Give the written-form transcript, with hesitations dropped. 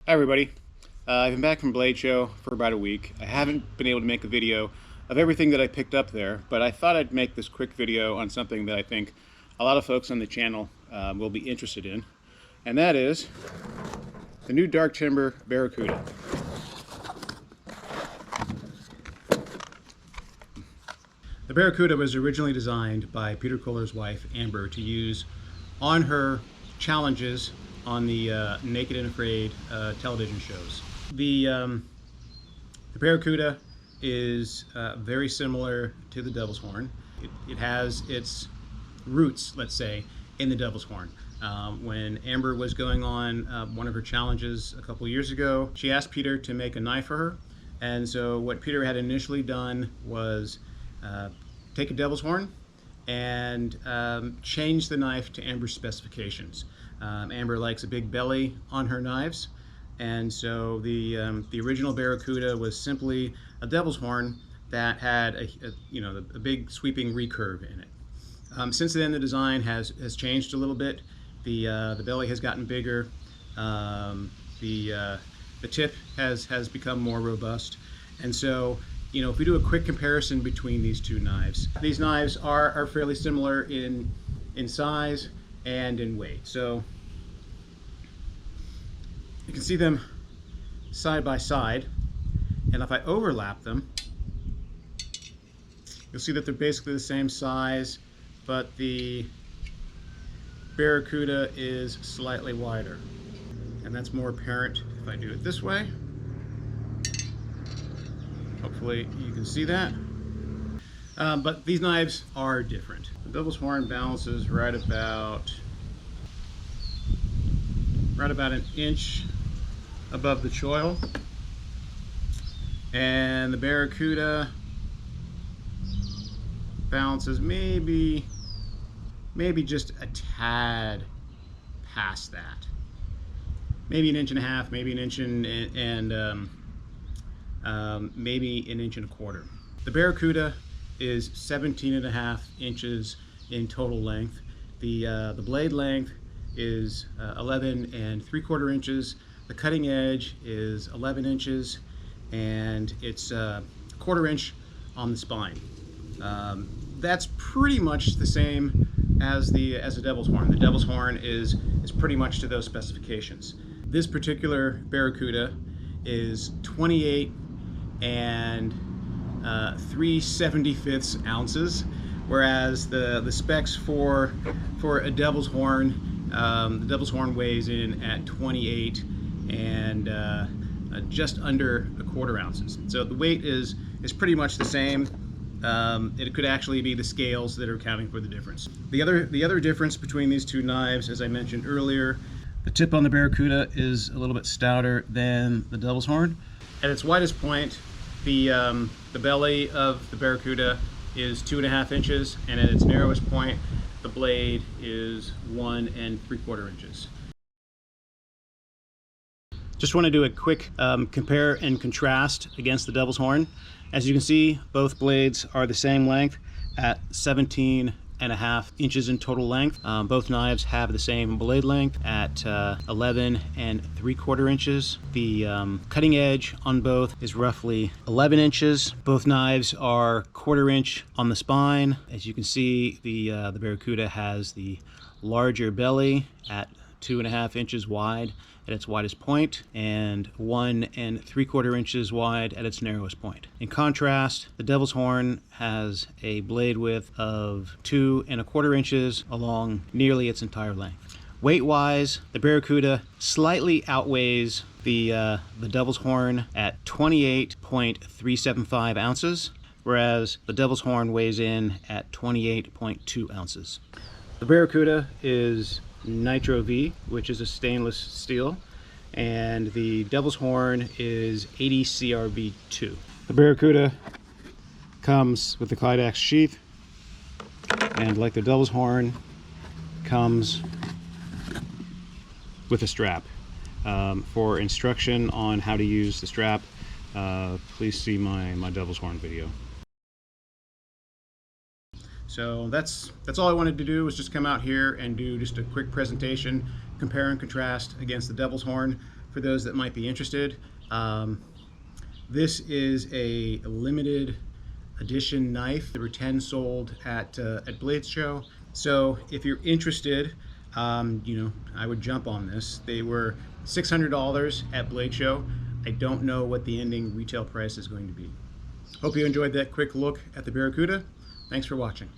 Hi everybody. I've been back from Blade Show for about a week. I haven't been able to make a video of everything that I picked up there, but I thought I'd make this quick video on something that I think a lot of folks on the channel will be interested in, and that is the new dark timber Barracuda. The Barracuda was originally designed by Peter Kohler's wife, Amber, to use on her challenges on the Naked and Afraid television shows. The Barracuda is very similar to the Devil's Horn. It has its roots, let's say, in the Devil's Horn. When Amber was going on one of her challenges a couple years ago, she asked Peter to make a knife for her. And so what Peter had initially done was take a Devil's Horn and change the knife to Amber's specifications. Amber likes a big belly on her knives, and so the original Barracuda was simply a Devil's Horn that had a big sweeping recurve in it. Since then, the design has changed a little bit. The belly has gotten bigger. The tip has become more robust, and so if we do a quick comparison between these two knives, these knives are fairly similar in size and in weight. So you can see them side by side, and if I overlap them, you'll see that they're basically the same size, but the Barracuda is slightly wider, and that's more apparent if I do it this way. Hopefully you can see that. But these knives are different. The Devil's Horn balances right about an inch above the choil, and the Barracuda balances maybe just a tad past that, maybe an inch and a half, maybe an inch and maybe an inch and a quarter. The Barracuda is 17.5 inches in total length. The blade length is 11.75 inches. The cutting edge is 11 inches, and it's a quarter inch on the spine. That's pretty much the same as the Devil's Horn. The Devil's Horn is pretty much to those specifications. This particular Barracuda is 28 and 3/75 ounces, whereas the specs for a Devil's Horn, the Devil's Horn weighs in at 28 and just under a quarter ounces. So the weight is pretty much the same. It could actually be the scales that are accounting for the difference. The other difference between these two knives, as I mentioned earlier, the tip on the Barracuda is a little bit stouter than the Devil's Horn. At its widest point, the belly of the Barracuda is 2.5 inches, and at its narrowest point, the blade is 1.75 inches. Just want to do a quick compare and contrast against the Devil's Horn. As you can see, both blades are the same length at 17.5 inches in total length. Both knives have the same blade length at 11.75 inches. The cutting edge on both is roughly 11 inches. Both knives are quarter inch on the spine. As you can see, the Barracuda has the larger belly at 2.5 inches wide at its widest point and 1.75 inches wide at its narrowest point. In contrast, the Devil's Horn has a blade width of 2.25 inches along nearly its entire length. Weight-wise, the Barracuda slightly outweighs the Devil's Horn at 28.375 ounces, whereas the Devil's Horn weighs in at 28.2 ounces. The Barracuda is Nitro V, which is a stainless steel, and the Devil's Horn is 80 CRB2. The Barracuda comes with the Clydex sheath, and like the Devil's Horn, comes with a strap. For instruction on how to use the strap, please see my Devil's Horn video. So that's all I wanted to do, was just come out here and do just a quick presentation, compare and contrast against the Devil's Horn. for those that might be interested. This is a limited edition knife. There were 10 sold at Blade Show. So if you're interested, I would jump on this. They were $600 at Blade Show. I don't know what the ending retail price is going to be. Hope you enjoyed that quick look at the Barracuda. Thanks for watching.